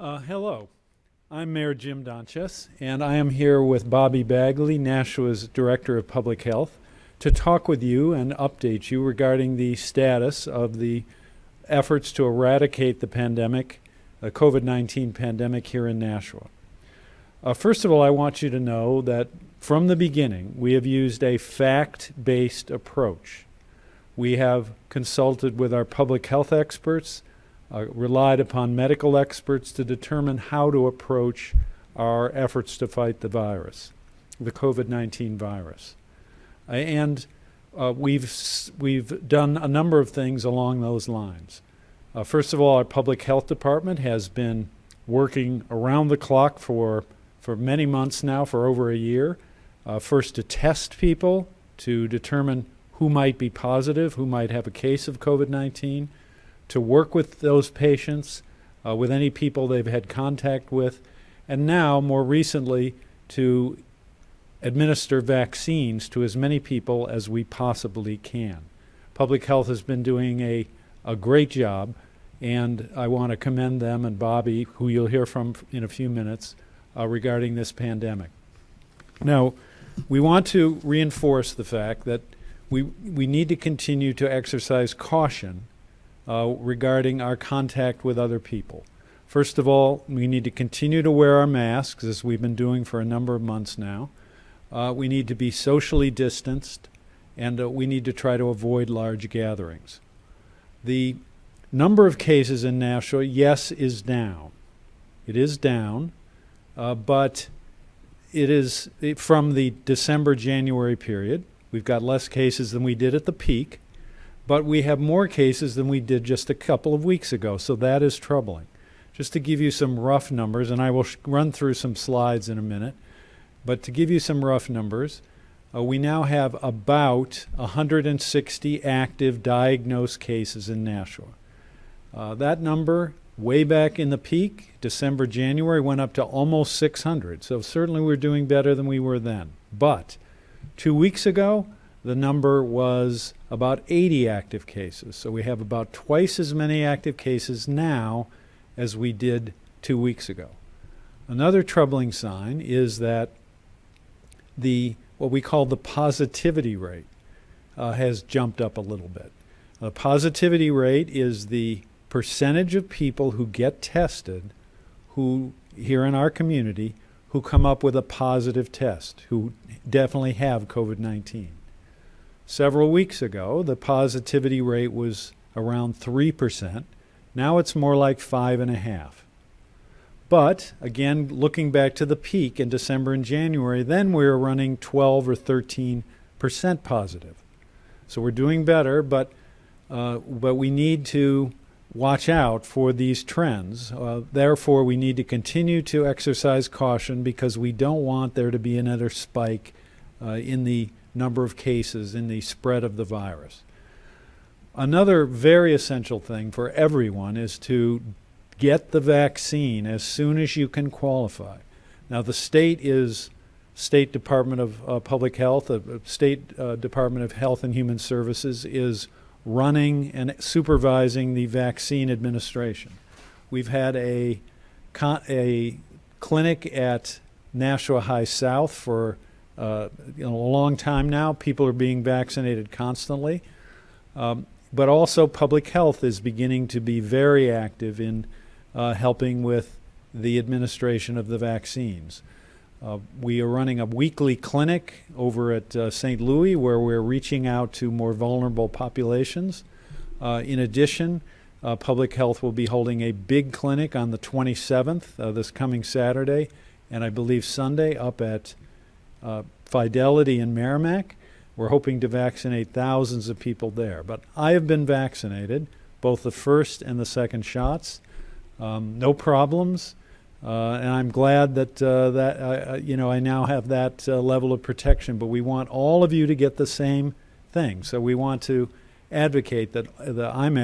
Hello, I'm Mayor Jim Donches, and I am here with Bobby Bagley, Nashua's Director of Public Health, to talk with you and update you regarding the status of the efforts to eradicate the pandemic, the COVID-19 pandemic here in Nashua. First of all, I want you to know that from the beginning, we have used a fact-based approach. We have consulted with our public health experts, relied upon medical experts to determine how to approach our efforts to fight the virus, the COVID-19 virus. And we've done a number of things along those lines. First of all, our public health department has been working around the clock for many months now, for over a year, first to test people to determine who might be positive, who might have a case of COVID-19, to work with those patients, with any people they've had contact with, and now, more recently, to administer vaccines to as many people as we possibly can. Public Health has been doing a great job, and I want to commend them and Bobby, who you'll hear from in a few minutes, regarding this pandemic. Now, we want to reinforce the fact that we need to continue to exercise caution regarding our contact with other people. First of all, we need to continue to wear our masks, as we've been doing for a number of months now. We need to be socially distanced, and we need to try to avoid large gatherings. The number of cases in Nashua, yes, is down. It is down, but it is from the December-January period. We've got less cases than we did at the peak, but we have more cases than we did just a couple of weeks ago, so that is troubling. Just to give you some rough numbers, and I will run through some slides in a minute, but to give you some rough numbers, we now have about 160 active diagnosed cases in Nashua. That number, way back in the peak, December, January, went up to almost 600, so certainly we're doing better than we were then. But 2 weeks ago, the number was about 80 active cases. So we have about twice as many active cases now as we did 2 weeks ago. Another troubling sign is that what we call the positivity rate has jumped up a little bit. The positivity rate is the percentage of people who get tested who, here in our community, who come up with a positive test, who definitely have COVID-19. Several weeks ago, the positivity rate was around 3%. Now it's more like 5.5%. But, again, looking back to the peak in December and January, then we were running 12 or 13% positive. So we're doing better, but we need to watch out for these trends. Therefore, we need to continue to exercise caution because we don't want there to be another spike in the number of cases, in the spread of the virus. Another very essential thing for everyone is to get the vaccine as soon as you can qualify. Now, the State Department of Public Health, the State Department of Health and Human Services is running and supervising the vaccine administration. We've had a clinic at Nashua High South for a long time now. People are being vaccinated constantly. But also public health is beginning to be very active in helping with the administration of the vaccines. We are running a weekly clinic over at St. Louis where we're reaching out to more vulnerable populations. In addition, public health will be holding a big clinic on the 27th, this coming Saturday, and I believe Sunday up at Fidelity in Merrimack. We're hoping to vaccinate thousands of people there. But I have been vaccinated, both the first and the second shots. No problems. And I'm glad that I now have that level of protection. But we want all of you to get the same thing. So we want to advocate that I'm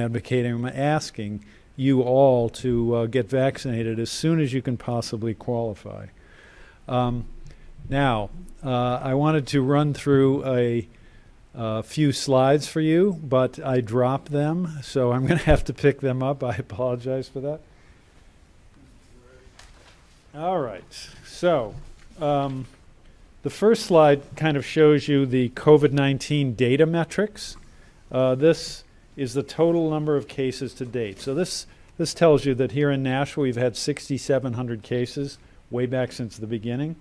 asking you all to get vaccinated as soon as you can possibly qualify. Now, I wanted to run through a few slides for you, but I dropped them, so I'm going to have to pick them up. I apologize for that. All right. So, the first slide kind of shows you the COVID-19 data metrics. This is the total number of cases to date. So this tells you that here in Nashua we've had 6,700 cases way back since the beginning.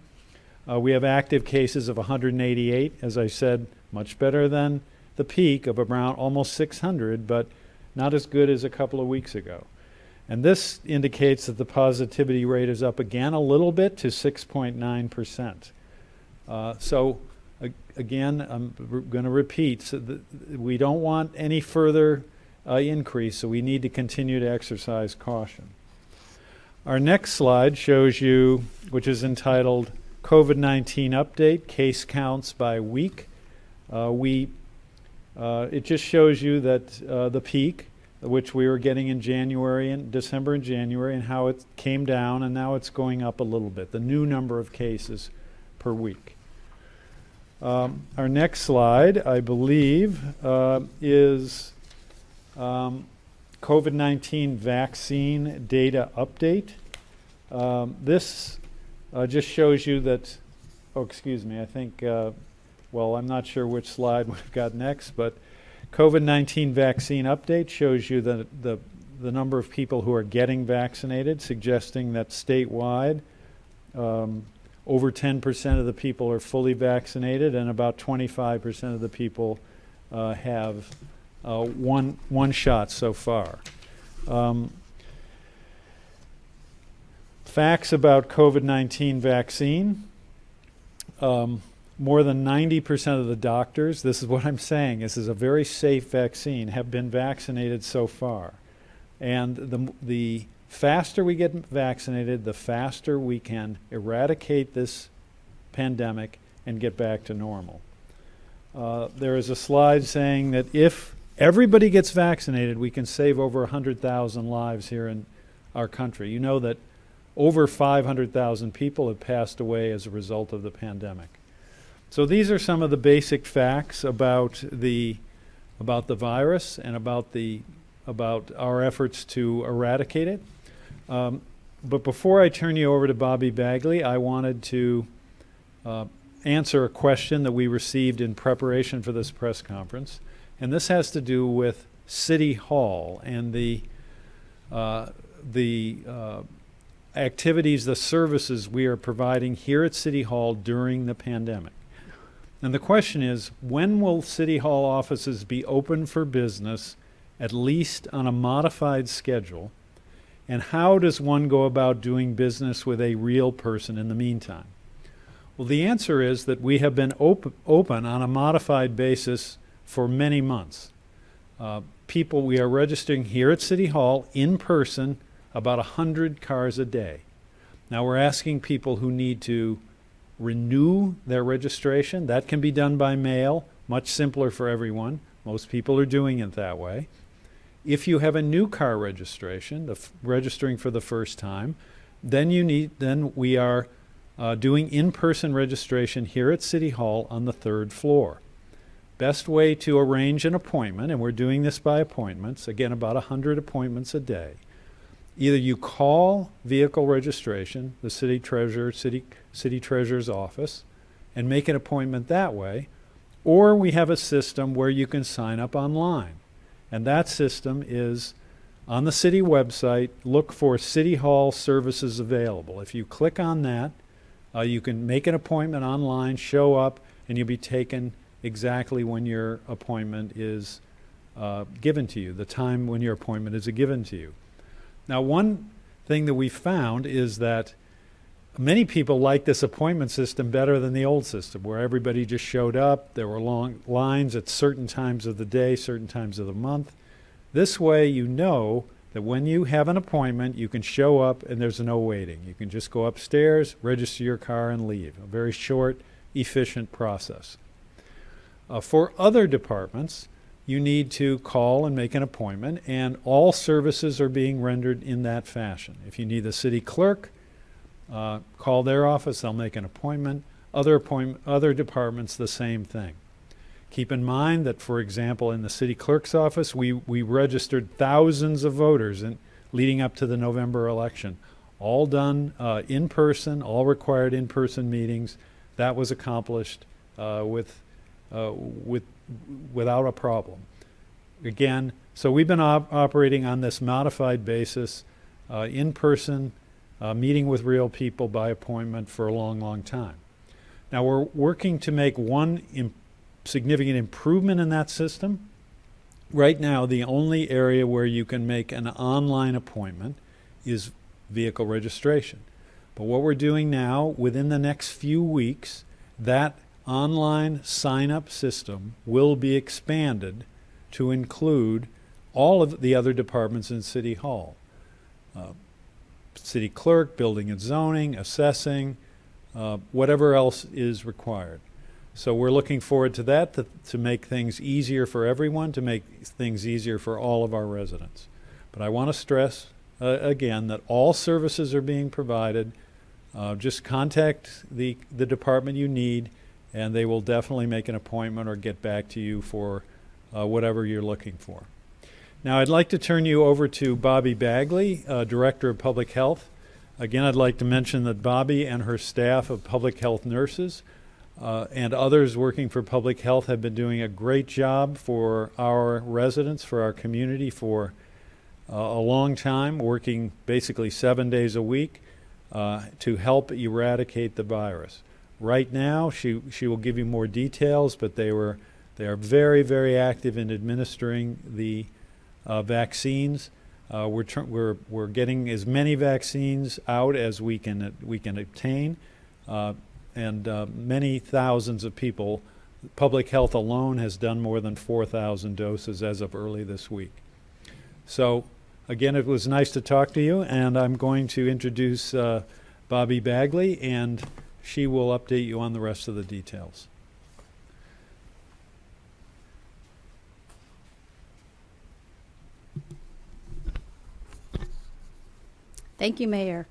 We have active cases of 188, as I said, much better than the peak of around almost 600, but not as good as a couple of weeks ago. And this indicates that the positivity rate is up again a little bit to 6.9%. Again, I'm going to repeat, so we don't want any further increase, so we need to continue to exercise caution. Our next slide shows you, which is entitled COVID-19 Update, Case Counts by Week. It just shows you that the peak, which we were getting in January and December and January, and how it came down, and now it's going up a little bit, the new number of cases per week. Our next slide, I believe, is COVID-19 vaccine data update. This just shows you that, I think, I'm not sure which slide we've got next, but COVID-19 vaccine update shows you that the number of people who are getting vaccinated, suggesting that statewide, over 10% of the people are fully vaccinated, and about 25% of the people have one shot so far. Facts about COVID-19 vaccine. More than 90% of the doctors, this is what I'm saying, this is a very safe vaccine, have been vaccinated so far. And the faster we get vaccinated, the faster we can eradicate this pandemic and get back to normal. There is a slide saying that if everybody gets vaccinated, we can save over 100,000 lives here in our country. You know that over 500,000 people have passed away as a result of the pandemic. So these are some of the basic facts about the virus and about our efforts to eradicate it. But before I turn you over to Bobby Bagley, I wanted to answer a question that we received in preparation for this press conference. And this has to do with City Hall and the activities, the services we are providing here at City Hall during the pandemic. And the question is, when will City Hall offices be open for business, at least on a modified schedule? And how does one go about doing business with a real person in the meantime? Well, the answer is that we have been open on a modified basis for many months. We are registering here at City Hall in person about 100 cars a day. Now we're asking people who need to renew their registration. That can be done by mail, much simpler for everyone. Most people are doing it that way. If you have a new car registration, registering for the first time, then we are doing in-person registration here at City Hall on the 3rd floor. Best way to arrange an appointment, and we're doing this by appointments, again about 100 appointments a day. Either you call vehicle registration, the city treasurer's office, and make an appointment that way, or we have a system where you can sign up online. And that system is on the city website. Look for City Hall services available. If you click on that, you can make an appointment online, show up, and you'll be taken exactly when your appointment is given to you, the time when your appointment is given to you. Now, one thing that we found is that many people like this appointment system better than the old system, where everybody just showed up. There were long lines at certain times of the day, certain times of the month. This way, you know that when you have an appointment, you can show up and there's no waiting. You can just go upstairs, register your car, and leave. A very short, efficient process. For other departments, you need to call and make an appointment, and all services are being rendered in that fashion. If you need the city clerk, call their office, they'll make an appointment. Other departments, the same thing. Keep in mind that, for example, in the city clerk's office, we registered thousands of voters leading up to the November election. all done in person, all required in-person meetings. That was accomplished without a problem. Again, so we've been operating on this modified basis, in person, meeting with real people by appointment for a long, long time. Now we're working to make one significant improvement in that system. Right now, the only area where you can make an online appointment is vehicle registration. But what we're doing now, within the next few weeks, that online sign-up system will be expanded to include all of the other departments in City Hall. City clerk, building and zoning, assessing, whatever else is required. So we're looking forward to that, to make things easier for everyone, to make things easier for all of our residents. But I want to stress again that all services are being provided. Just contact the department you need, and they will definitely make an appointment or get back to you for whatever you're looking for. Now I'd like to turn you over to Bobby Bagley, Director of Public Health. Again, I'd like to mention that Bobby and her staff of public health nurses and others working for public health have been doing a great job for our residents, for our community for a long time, working basically 7 days a week to help eradicate the virus. Right now, she will give you more details, but they are very, very active in administering the vaccines. We're getting as many vaccines out as we can obtain, and many thousands of people. Public health alone has done more than 4,000 doses as of early this week. So again, it was nice to talk to you, and I'm going to introduce Bobby Bagley, and she will update you on the rest of the details. Thank you, Mayor.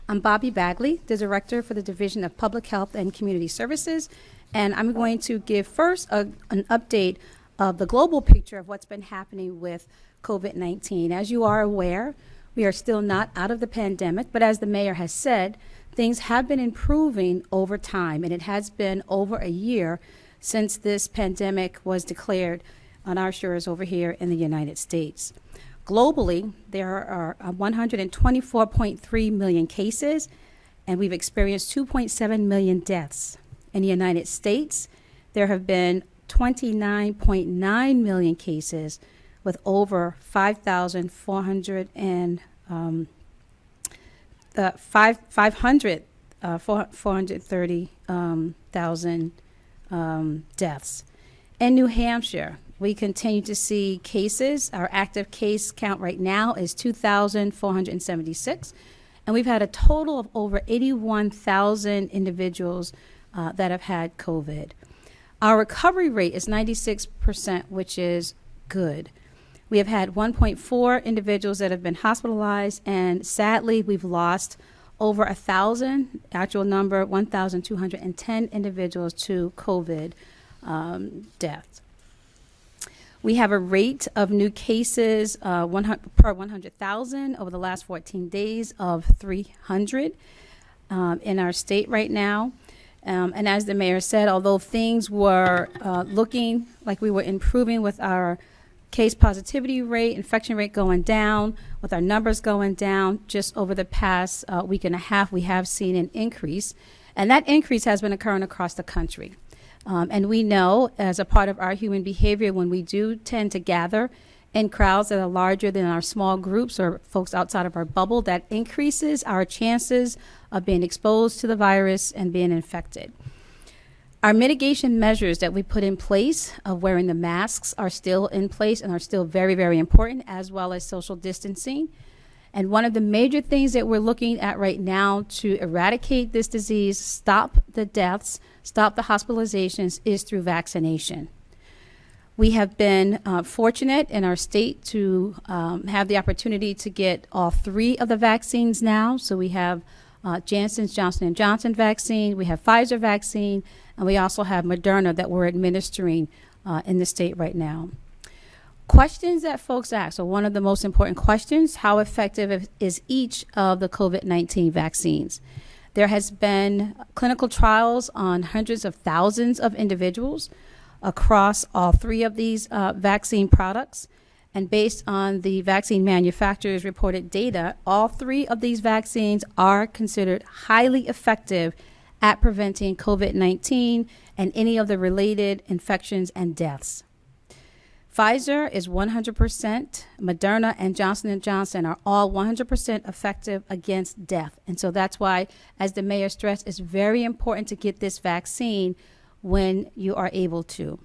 I'm Bobby Bagley, the Director for the Division of Public Health and Community Services, and I'm going to give first an update of the global picture of what's been happening with COVID-19. As you are aware, we are still not out of the pandemic, but as the Mayor has said, things have been improving over time, and it has been over a year since this pandemic was declared on our shores over here in the United States. Globally, there are 124.3 million cases, and we've experienced 2.7 million deaths. In the United States, there have been 29.9 million cases with over 430,000 deaths. In New Hampshire, we continue to see cases. Our active case count right now is 2,476, and we've had a total of over 81,000 individuals that have had COVID. Our recovery rate is 96%, which is good. We have had 1.4 individuals that have been hospitalized, and sadly, we've lost over 1,000, actual number 1,210 individuals to COVID deaths. We have a rate of new cases per 100,000 over the last 14 days of 300 in our state right now. And as the Mayor said, although things were looking like we were improving with our case positivity rate, infection rate going down, with our numbers going down, just over the past week and a half, we have seen an increase. And that increase has been occurring across the country. And we know, as a part of our human behavior, when we do tend to gather in crowds that are larger than our small groups or folks outside of our bubble, that increases our chances of being exposed to the virus and being infected. Our mitigation measures that we put in place of wearing the masks are still in place and are still very, very important, as well as social distancing. And one of the major things that we're looking at right now to eradicate this disease, stop the deaths, stop the hospitalizations, is through vaccination. We have been fortunate in our state to have the opportunity to get all 3 of the vaccines now. So we have Janssen's Johnson & Johnson vaccine, we have Pfizer vaccine, and we also have Moderna that we're administering in the state right now. Questions that folks ask. So one of the most important questions, how effective is each of the COVID-19 vaccines? There has been clinical trials on hundreds of thousands of individuals across all three of these vaccine products. And based on the vaccine manufacturers' reported data, all three of these vaccines are considered highly effective at preventing COVID-19 and any of the related infections and deaths. Pfizer is 100%, Moderna and Johnson & Johnson are all 100% effective against death. And so that's why, as the mayor stressed, it's very important to get this vaccine when you are able to.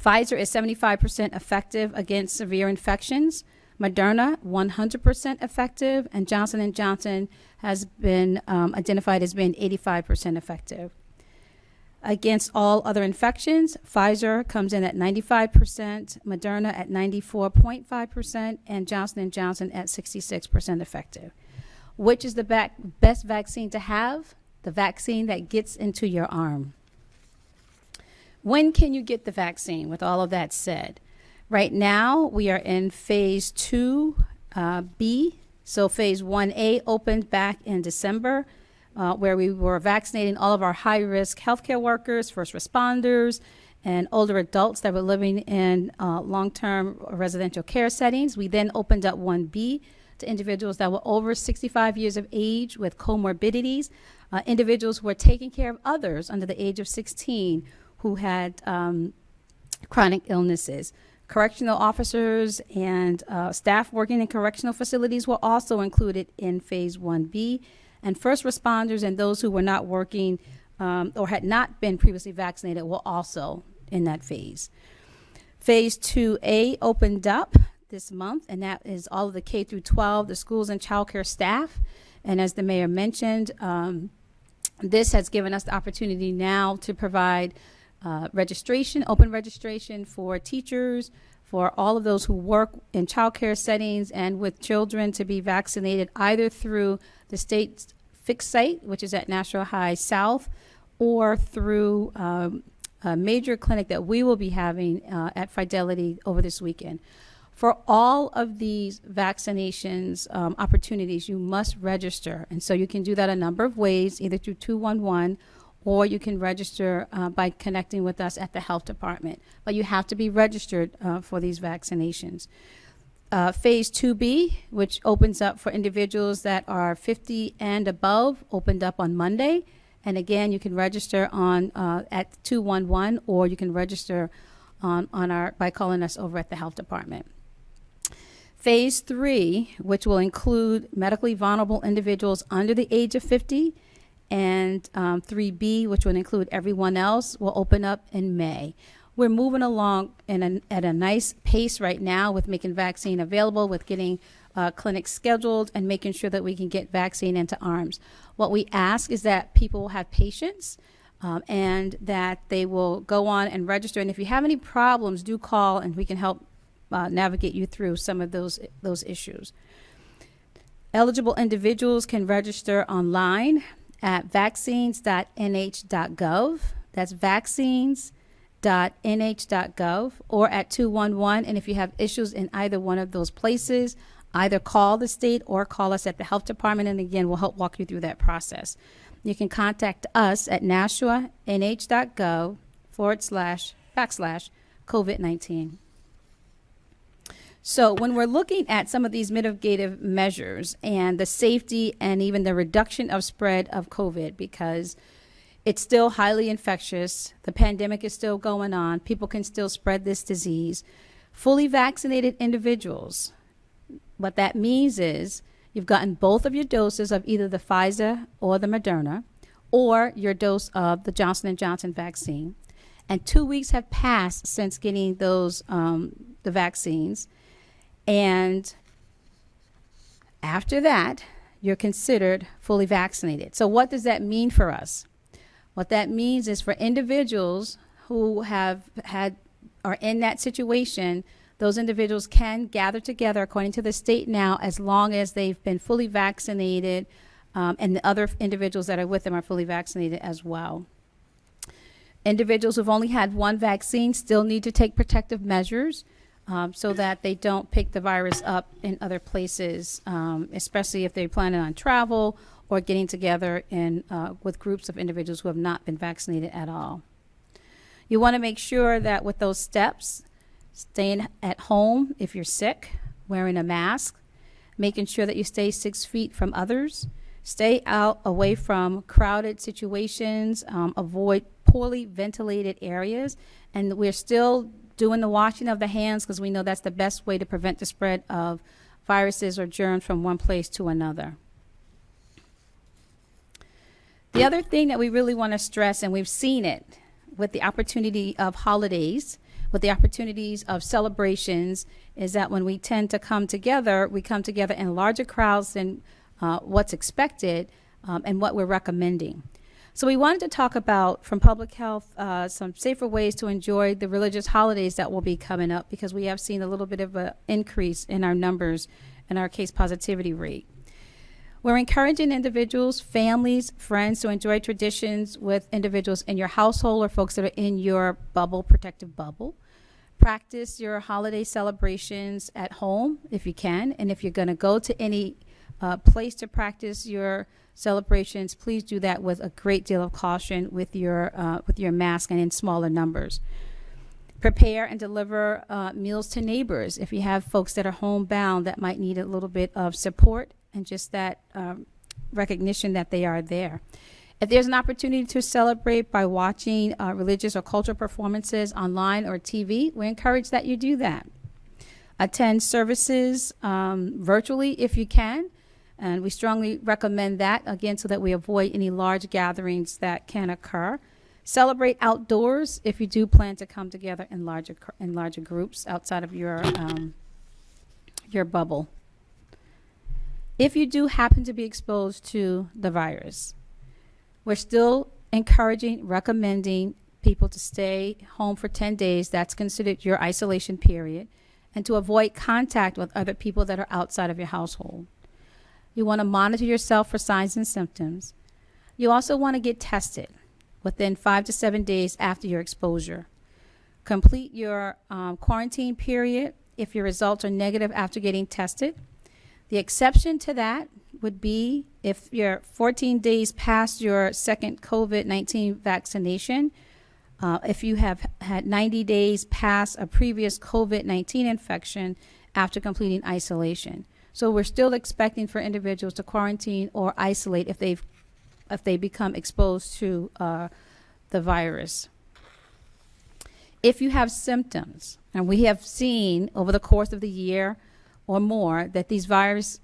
Pfizer is 75% effective against severe infections. Moderna, 100% effective, and Johnson & Johnson has been identified as being 85% effective. Against all other infections, Pfizer comes in at 95%, Moderna at 94.5%, and Johnson & Johnson at 66% effective. Which is the best vaccine to have? The vaccine that gets into your arm. When can you get the vaccine, with all of that said? Right now, we are in phase 2B. So phase 1A opened back in December, where we were vaccinating all of our high-risk healthcare workers, first responders, and older adults that were living in long-term residential care settings. We then opened up 1B to individuals that were over 65 years of age with comorbidities, individuals who were taking care of others under the age of 16 who had chronic illnesses. Correctional officers and staff working in correctional facilities were also included in phase 1B. And first responders and those who were not working or had not been previously vaccinated were also in that phase. Phase 2A opened up this month, and that is all of the K through 12, the schools and childcare staff. And as the mayor mentioned, this has given us the opportunity now to provide registration, open registration for teachers, for all of those who work in childcare settings and with children to be vaccinated either through the state's fixed site, which is at Nashua High South, or through a major clinic that we will be having at Fidelity over this weekend. For all of these vaccinations opportunities, you must register. And so you can do that a number of ways, either through 211 or you can register by connecting with us at the health department. But you have to be registered for these vaccinations. Phase 2B, which opens up for individuals that are 50 and above, opened up on Monday. And again, you can register on at 211, or you can register by calling us over at the health department. Phase 3, which will include medically vulnerable individuals under the age of 50, and 3B, which will include everyone else, will open up in May. We're moving along at a nice pace right now with making vaccine available, with getting clinics scheduled, and making sure that we can get vaccine into arms. What we ask is that people will have patience and that they will go on and register. And if you have any problems, do call and we can help navigate you through some of those issues. Eligible individuals can register online at vaccines.nh.gov. That's vaccines.nh.gov, or at 211. And if you have issues in either one of those places, either call the state or call us at the health department. And again, we'll help walk you through that process. You can contact us at nashuanh.gov//COVID-19. So when we're looking at some of these mitigative measures and the safety and even the reduction of spread of COVID, because it's still highly infectious, the pandemic is still going on, people can still spread this disease. Fully vaccinated individuals, what that means is you've gotten both of your doses of either the Pfizer or the Moderna, or your dose of the Johnson & Johnson vaccine. And 2 weeks have passed since getting those the vaccines. And after that, you're considered fully vaccinated. So what does that mean for us? What that means is for individuals who are in that situation, those individuals can gather together according to the state now, as long as they've been fully vaccinated, and the other individuals that are with them are fully vaccinated as well. Individuals who've only had one vaccine still need to take protective measures. so that they don't pick the virus up in other places, especially if they're planning on travel or getting together with groups of individuals who have not been vaccinated at all. You want to make sure that with those steps, staying at home if you're sick, wearing a mask, making sure that you stay 6 feet from others, stay out away from crowded situations, avoid poorly ventilated areas, and we're still doing the washing of the hands because we know that's the best way to prevent the spread of viruses or germs from one place to another. The other thing that we really want to stress, and we've seen it with the opportunity of holidays, with the opportunities of celebrations, is that when we tend to come together, we come together in larger crowds than what's expected and what we're recommending. So we wanted to talk about, from public health, some safer ways to enjoy the religious holidays that will be coming up, because we have seen a little bit of an increase in our numbers and our case positivity rate. We're encouraging individuals, families, friends to enjoy traditions with individuals in your household or folks that are in your bubble, protective bubble. Practice your holiday celebrations at home if you can, and if you're going to go to any place to practice your celebrations, please do that with a great deal of caution with your mask and in smaller numbers. Prepare and deliver meals to neighbors if you have folks that are homebound that might need a little bit of support and just that recognition that they are there. If there's an opportunity to celebrate by watching religious or cultural performances online or TV, we encourage that you do that. Attend services virtually if you can, and we strongly recommend that, again, so that we avoid any large gatherings that can occur. Celebrate outdoors if you do plan to come together in larger groups outside of your bubble. If you do happen to be exposed to the virus, we're still recommending people to stay home for 10 days. That's considered your isolation period, and to avoid contact with other people that are outside of your household. You want to monitor yourself for signs and symptoms. You also want to get tested within 5 to 7 days after your exposure. Complete your quarantine period if your results are negative after getting tested. The exception to that would be if you're 14 days past your second COVID-19 vaccination, if you have had 90 days past a previous COVID-19 infection after completing isolation. So we're still expecting for individuals to quarantine or isolate if they become exposed to the virus. If you have symptoms, and we have seen over the course of the year or more that this virus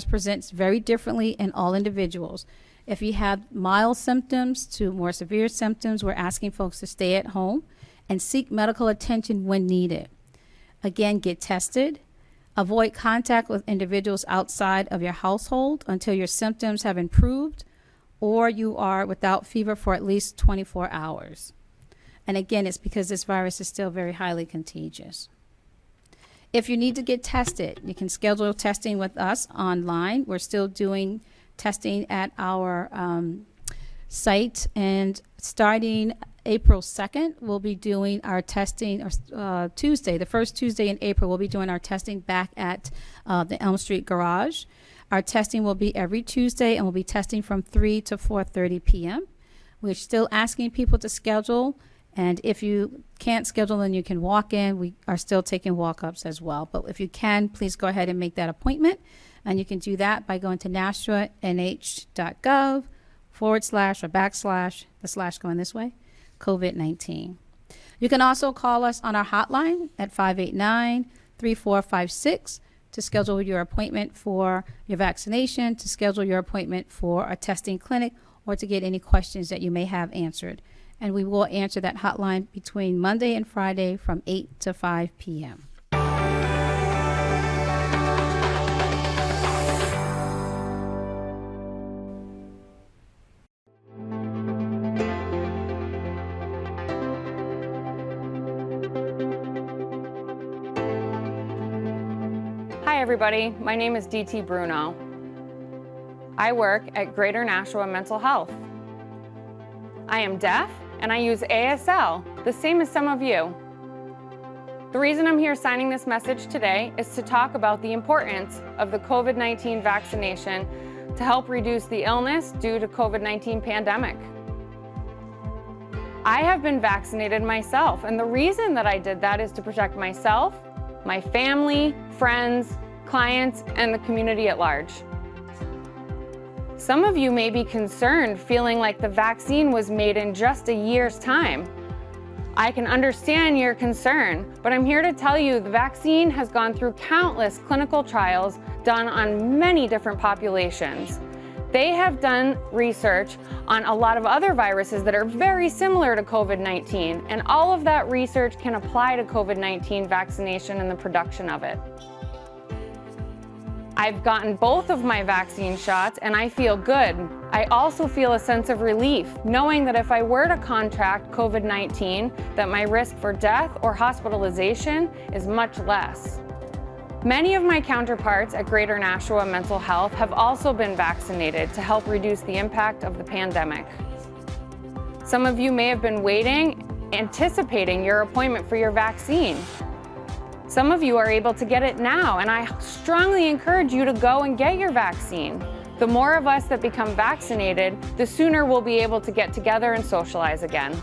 presents very differently in all individuals. If you have mild symptoms to more severe symptoms, we're asking folks to stay at home and seek medical attention when needed. Again, get tested. Avoid contact with individuals outside of your household until your symptoms have improved or you are without fever for at least 24 hours. And again, it's because this virus is still very highly contagious. If you need to get tested, you can schedule testing with us online. We're still doing testing at our site, and starting April 2nd, we'll be doing our testing, or Tuesday, the first Tuesday in April, we'll be doing our testing back at the Elm Street Garage. Our testing will be every Tuesday, and we'll be testing from 3 to 4:30 p.m. We're still asking people to schedule, and if you can't schedule, then you can walk in. We are still taking walk-ups as well. But if you can, please go ahead and make that appointment. And you can do that by going to nashuanh.gov / the slash going this way, COVID-19. You can also call us on our hotline at 589-3456 to schedule your appointment for your vaccination, to schedule your appointment for a testing clinic, or to get any questions that you may have answered. And we will answer that hotline between Monday and Friday from 8 to 5 p.m. Hi everybody, my name is DT Bruno. I work at Greater Nashua Mental Health. I am deaf and I use ASL, the same as some of you. The reason I'm here signing this message today is to talk about the importance of the COVID-19 vaccination to help reduce the illness due to COVID-19 pandemic. I have been vaccinated myself, and the reason that I did that is to protect myself, my family, friends, clients, and the community at large. Some of you may be concerned, feeling like the vaccine was made in just a year's time. I can understand your concern, but I'm here to tell you the vaccine has gone through countless clinical trials done on many different populations. They have done research on a lot of other viruses that are very similar to COVID-19, and all of that research can apply to COVID-19 vaccination and the production of it. I've gotten both of my vaccine shots and I feel good. I also feel a sense of relief, knowing that if I were to contract COVID-19, that my risk for death or hospitalization is much less. Many of my counterparts at Greater Nashua Mental Health have also been vaccinated to help reduce the impact of the pandemic. Some of you may have been waiting, anticipating your appointment for your vaccine. Some of you are able to get it now, and I strongly encourage you to go and get your vaccine. The more of us that become vaccinated, the sooner we'll be able to get together and socialize again.